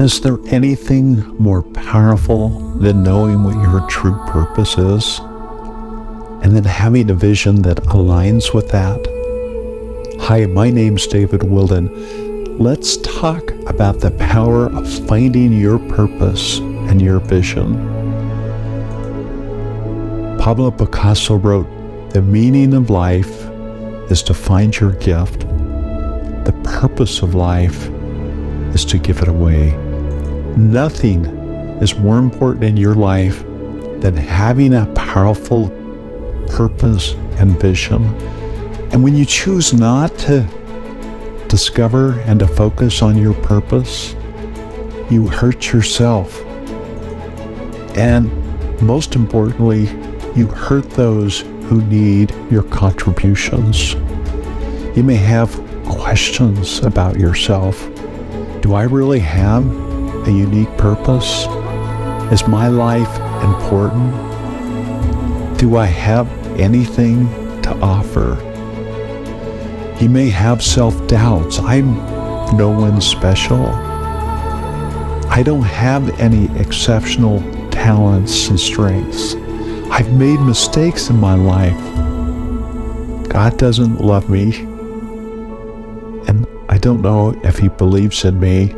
Is there anything more powerful than knowing what your true purpose is? And then having a vision that aligns with that? Hi, my name's David Wilden. Let's talk about the power of finding your purpose and your vision. Pablo Picasso wrote, "The meaning of life is to find your gift. The purpose of life is to give it away." Nothing is more important in your life than having a powerful purpose and vision. And when you choose not to discover and to focus on your purpose, you hurt yourself. And most importantly, you hurt those who need your contributions. You may have questions about yourself. Do I really have a unique purpose? Is my life important? Do I have anything to offer? You may have self-doubts. I'm no one special. I don't have any exceptional talents and strengths. I've made mistakes in my life. God doesn't love me, and I don't know if He believes in me.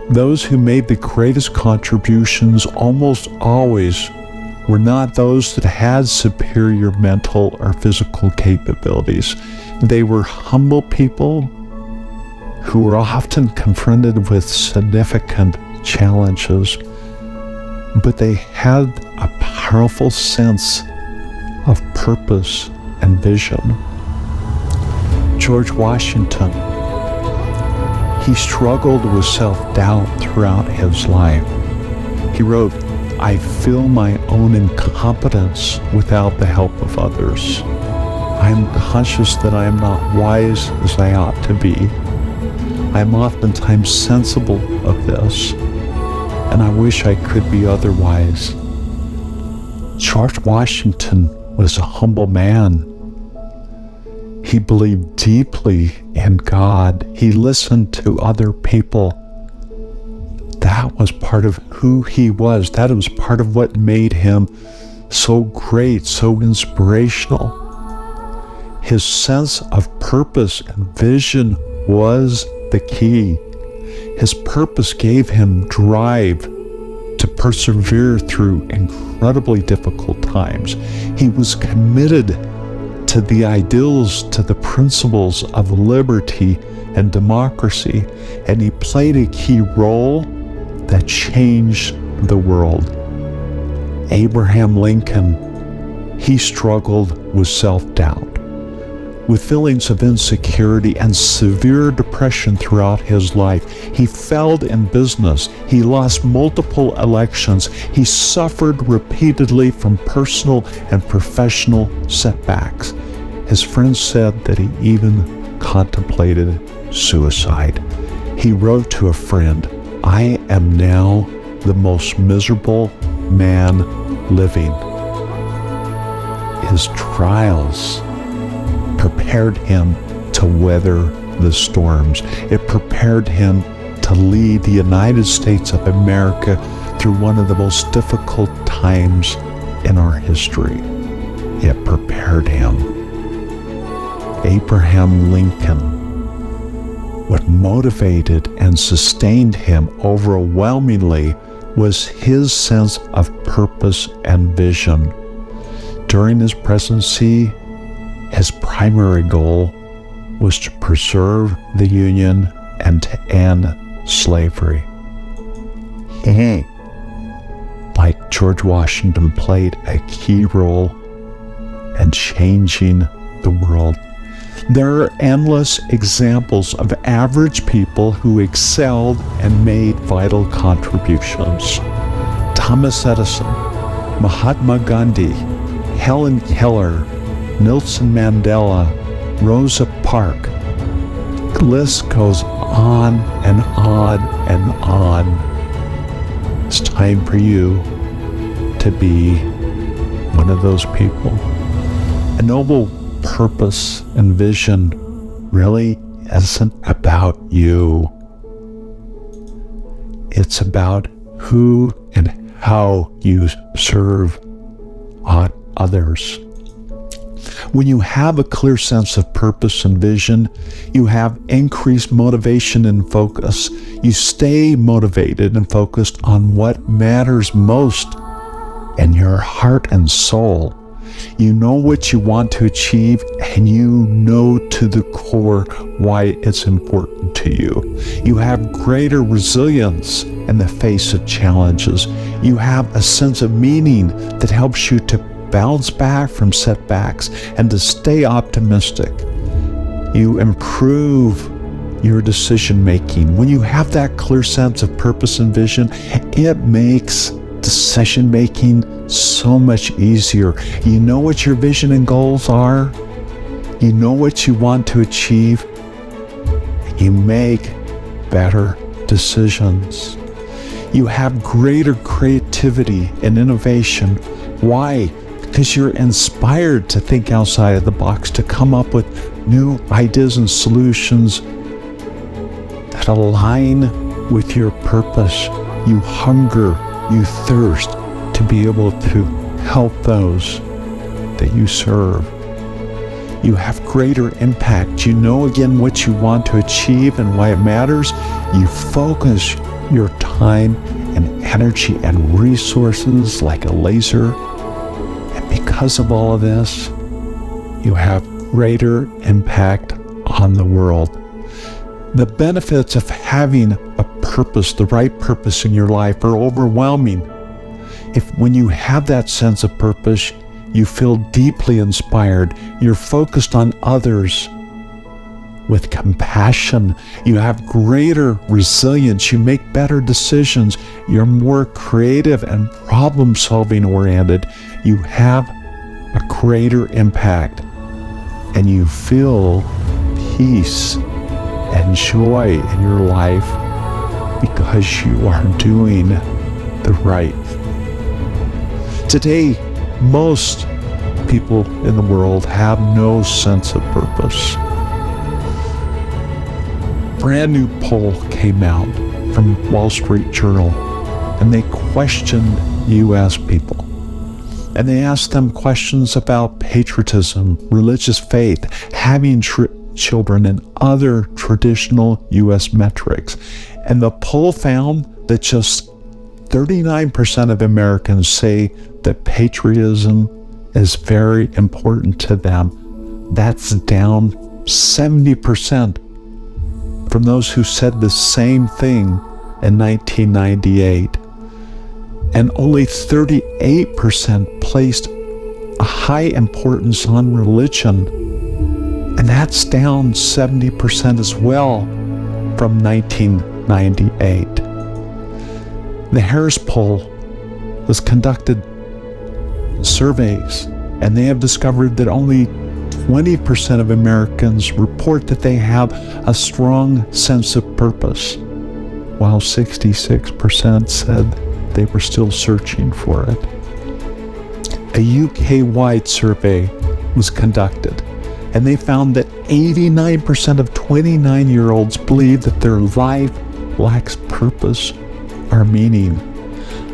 Those who made the greatest contributions almost always were not those that had superior mental or physical capabilities. They were humble people who were often confronted with significant challenges, but they had a powerful sense of purpose and vision. George Washington, he struggled with self-doubt throughout his life. He wrote, "I feel my own incompetence without the help of others. I am conscious that I am not wise as I ought to be. I am oftentimes sensible of this, and I wish I could be otherwise." George Washington was a humble man. He believed deeply in God. He listened to other people. That was part of who he was. That was part of what made him so great, so inspirational. His sense of purpose and vision was the key. His purpose gave him drive to persevere through incredibly difficult times. He was committed to the ideals, to the principles of liberty and democracy, and he played a key role that changed the world. Abraham Lincoln, he struggled with self-doubt, with feelings of insecurity and severe depression throughout his life. He failed in business. He lost multiple elections. He suffered repeatedly from personal and professional setbacks. His friends said that he even contemplated suicide. He wrote to a friend, "I am now the most miserable man living." His trials prepared him to weather the storms. It prepared him to lead the United States of America through one of the most difficult times in our history. It prepared him. Abraham Lincoln, what motivated and sustained him overwhelmingly was his sense of purpose and vision. During his presidency, his primary goal was to preserve the Union and to end slavery. He, like George Washington, played a key role in changing the world. There are endless examples of average people who excelled and made vital contributions. Thomas Edison, Mahatma Gandhi, Helen Keller, Nelson Mandela, Rosa Parks. The list goes on and on and on. It's time for you to be one of those people. A noble purpose and vision really isn't about you. It's about who and how you serve others. When you have a clear sense of purpose and vision, you have increased motivation and focus. You stay motivated and focused on what matters most in your heart and soul. You know what you want to achieve, and you know to the core why it's important to you. You have greater resilience in the face of challenges. You have a sense of meaning that helps you to bounce back from setbacks and to stay optimistic. You improve your decision making. When you have that clear sense of purpose and vision, it makes decision making so much easier. You know what your vision and goals are. You know what you want to achieve. You make better decisions. You have greater creativity and innovation. Why? Because you're inspired to think outside of the box, to come up with new ideas and solutions that align with your purpose. You hunger, you thirst to be able to help those that you serve. You have greater impact. You know again what you want to achieve and why it matters. You focus your time and energy and resources like a laser. And because of all of this, you have greater impact on the world. The benefits of having a purpose, the right purpose in your life, are overwhelming. When you have that sense of purpose, you feel deeply inspired. You're focused on others with compassion. You have greater resilience. You make better decisions. You're more creative and problem-solving oriented. You have a greater impact, and you feel peace and joy in your life because you are doing the right. Today, most people in the world have no sense of purpose. Brand new poll came out from Wall Street Journal, and they questioned U.S. people. And they asked them questions about patriotism, religious faith, having children, and other traditional U.S. metrics. And the poll found that just 39% of Americans say that patriotism is very important to them. That's down 70% from those who said the same thing in 1998. And only 38% placed a high importance on religion. And that's down 70% as well from 1998. The Harris poll has conducted surveys, and they have discovered that only 20% of Americans report that they have a strong sense of purpose, while 66% said they were still searching for it. A UK-wide survey was conducted, and they found that 89% of 29-year-olds believe that their life lacks purpose or meaning.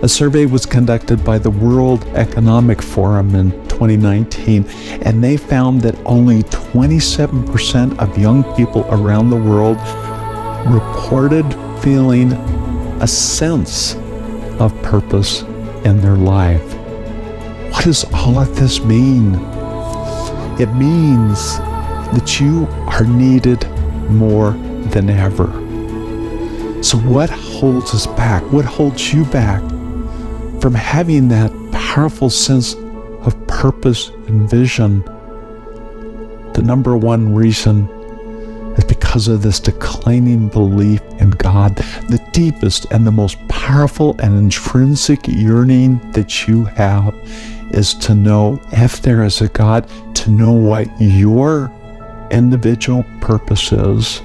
A survey was conducted by the World Economic Forum in 2019, and they found that only 27% of young people around the world reported feeling a sense of purpose in their life. What does all of this mean? It means that you are needed more than ever. So what holds us back? What holds you back from having that powerful sense of purpose and vision? The number one reason is because of this declining belief in God. The deepest and the most powerful and intrinsic yearning that you have is to know if there is a God, to know what your individual purpose is,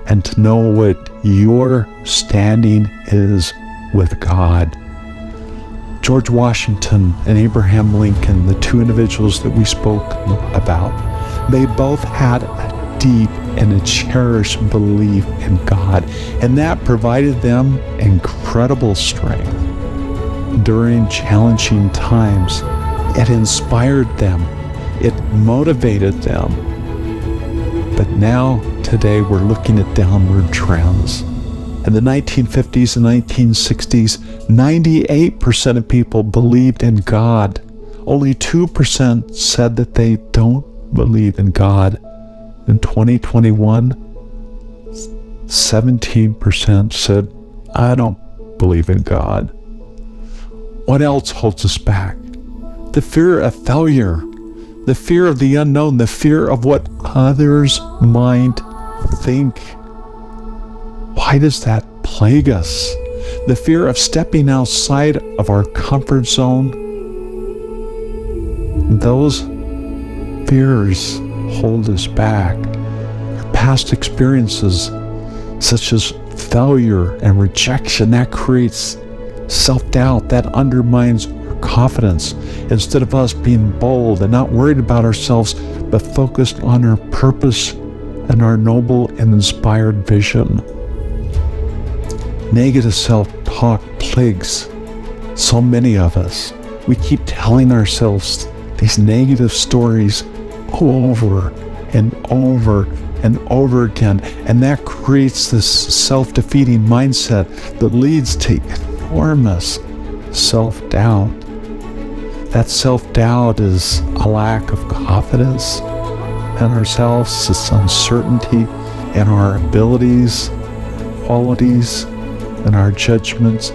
and to know what your standing is with God. George Washington and Abraham Lincoln, the two individuals that we spoke about, they both had a deep and a cherished belief in God, and that provided them incredible strength. During challenging times, it inspired them, it motivated them. But now, today, we're looking at downward trends. In the 1950s and 1960s, 98% of people believed in God. Only 2% said that they don't believe in God. In 2021, 17% said, I don't believe in God. What else holds us back? The fear of failure, the fear of the unknown, the fear of what others might think. Why does that plague us? The fear of stepping outside of our comfort zone. Those fears hold us back. Our past experiences, such as failure and rejection, that creates self-doubt, that undermines our confidence. Instead of us being bold and not worried about ourselves, but focused on our purpose and our noble and inspired vision. Negative self-talk plagues so many of us. We keep telling ourselves these negative stories over and over and over again, and that creates this self-defeating mindset that leads to enormous self-doubt. That self-doubt is a lack of confidence in ourselves. It's uncertainty in our abilities, qualities, and our judgments.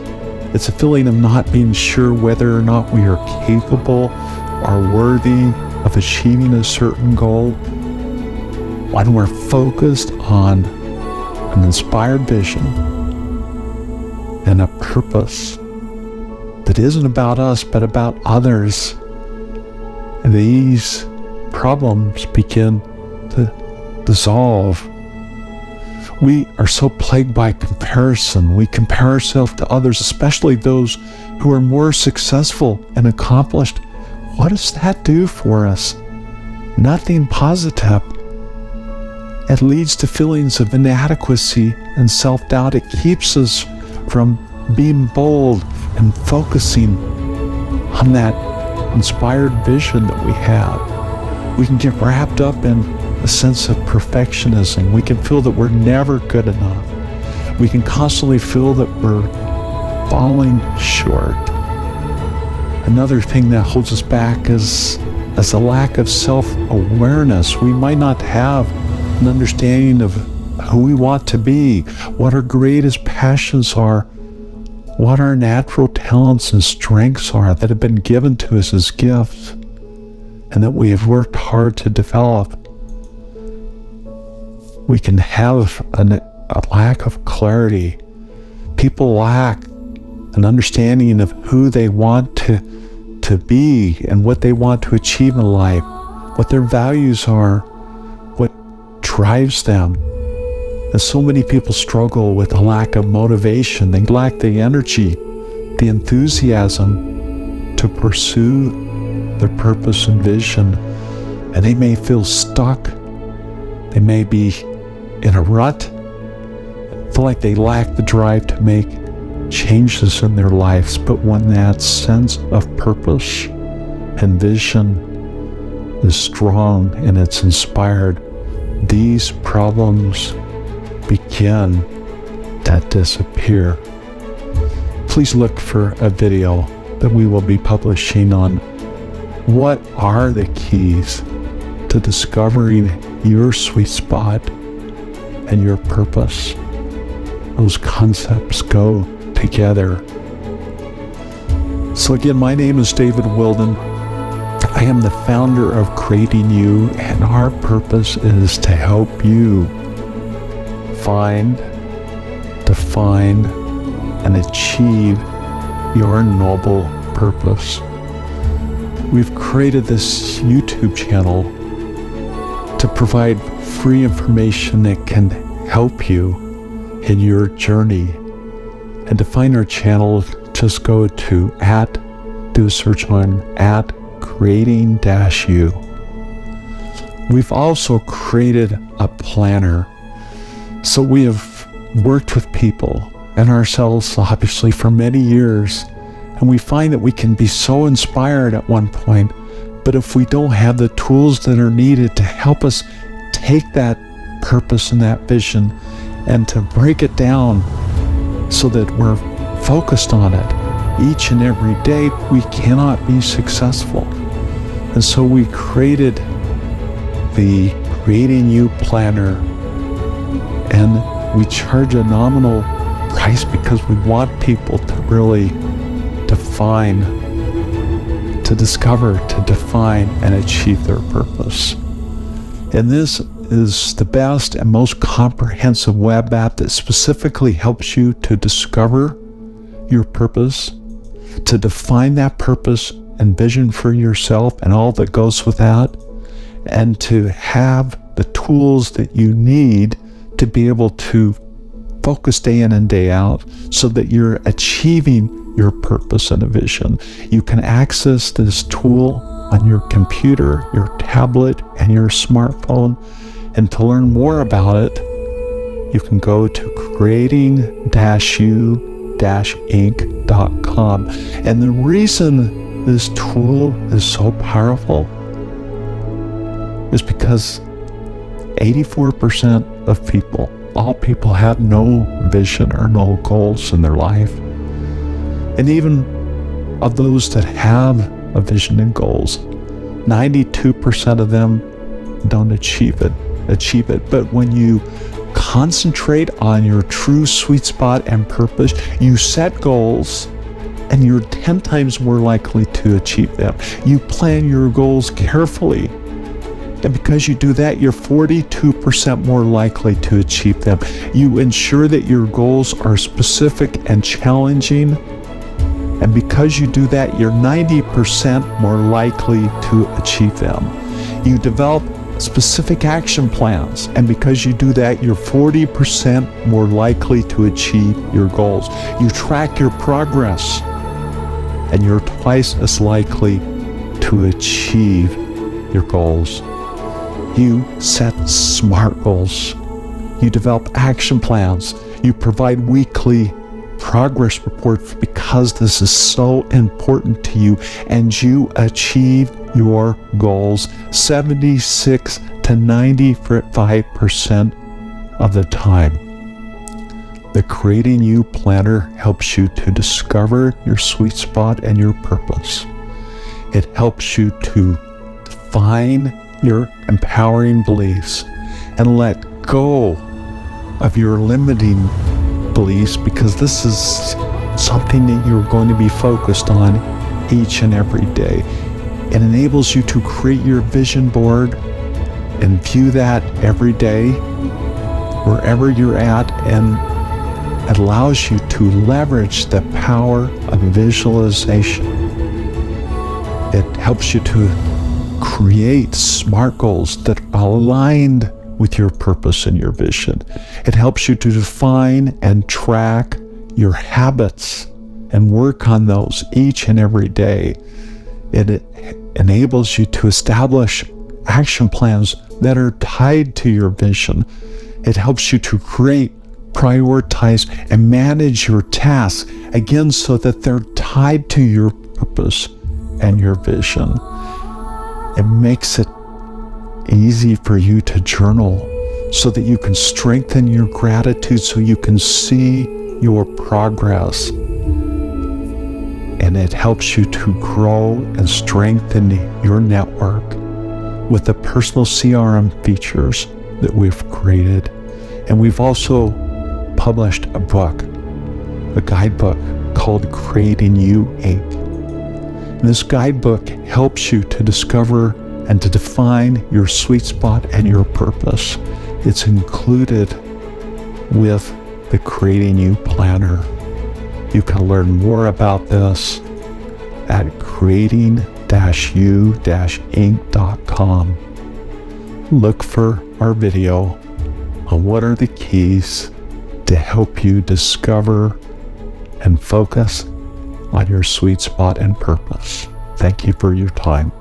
It's a feeling of not being sure whether or not we are capable or worthy of achieving a certain goal. When we're focused on an inspired vision and a purpose that isn't about us but about others, these problems begin to dissolve. We are so plagued by comparison. We compare ourselves to others, especially those who are more successful and accomplished. What does that do for us? Nothing positive. It leads to feelings of inadequacy and self-doubt. It keeps us from being bold and focusing on that inspired vision that we have. We can get wrapped up in a sense of perfectionism. We can feel that we're never good enough. We can constantly feel that we're falling short. Another thing that holds us back is a lack of self-awareness. We might not have an understanding of who we want to be, what our greatest passions are, what our natural talents and strengths are that have been given to us as gifts and that we have worked hard to develop. We can have a lack of clarity. People lack an understanding of who they want to be and what they want to achieve in life, what their values are, what drives them. And so many people struggle with a lack of motivation. They lack the energy, the enthusiasm to pursue their purpose and vision. And they may feel stuck. They may be in a rut, feel like they lack the drive to make changes in their lives. But when that sense of purpose and vision is strong and it's inspired, these problems begin to disappear. Please look for a video that we will be publishing on what are the keys to discovering your sweet spot and your purpose. Those concepts go together. So again, my name is David Wilden. I am the founder of Creating You, and our purpose is to help you find, define, and achieve your noble purpose. We've created this YouTube channel to provide free information that can help you in your journey. And to find our channel, just go to do a search on @creating-you. We've also created a planner. So we have worked with people and ourselves, obviously, for many years, and we find that we can be so inspired at one point, but if we don't have the tools that are needed to help us take that purpose and that vision and to break it down so that we're focused on it each and every day, we cannot be successful. And so we created the Creating You Planner, and we charge a nominal price because we want people to really discover, to define, and achieve their purpose. And this is the best and most comprehensive web app that specifically helps you to discover your purpose, to define that purpose and vision for yourself and all that goes with that, and to have the tools that you need to be able to focus day in and day out so that you're achieving your purpose and a vision. You can access this tool on your computer, your tablet, and your smartphone. And to learn more about it, you can go to creating-you-inc.com. And the reason this tool is so powerful is because 84% of people, all people, have no vision or no goals in their life. And even of those that have a vision and goals, 92% of them don't achieve it. But when you concentrate on your true sweet spot and purpose, you set goals, and you're 10 times more likely to achieve them. You plan your goals carefully, and because you do that, you're 42% more likely to achieve them. You ensure that your goals are specific and challenging, and because you do that, you're 90% more likely to achieve them. You develop specific action plans, and because you do that, you're 40% more likely to achieve your goals. You track your progress, and you're twice as likely to achieve your goals. You set SMART goals. You develop action plans. You provide weekly progress reports because this is so important to you, and you achieve your goals 76 to 95% of the time. The Creating You Planner helps you to discover your sweet spot and your purpose. It helps you to define your empowering beliefs and let go of your limiting beliefs, because this is something that you're going to be focused on each and every day. It enables you to create your vision board and view that every day wherever you're at, and it allows you to leverage the power of visualization. It helps you to create SMART goals that are aligned with your purpose and your vision. It helps you to define and track your habits and work on those each and every day. It enables you to establish action plans that are tied to your vision. It helps you to create, prioritize, and manage your tasks, again, so that they're tied to your purpose and your vision. It makes it easy for you to journal so that you can strengthen your gratitude, so you can see your progress. And it helps you to grow and strengthen your network with the personal CRM features that we've created. And we've also published a book, a guidebook called Creating You Inc. And this guidebook helps you to discover and to define your sweet spot and your purpose. It's included with the Creating You Planner. You can learn more about this at creating-you-inc.com. Look for our video on what are the keys to help you discover and focus on your sweet spot and purpose. Thank you for your time.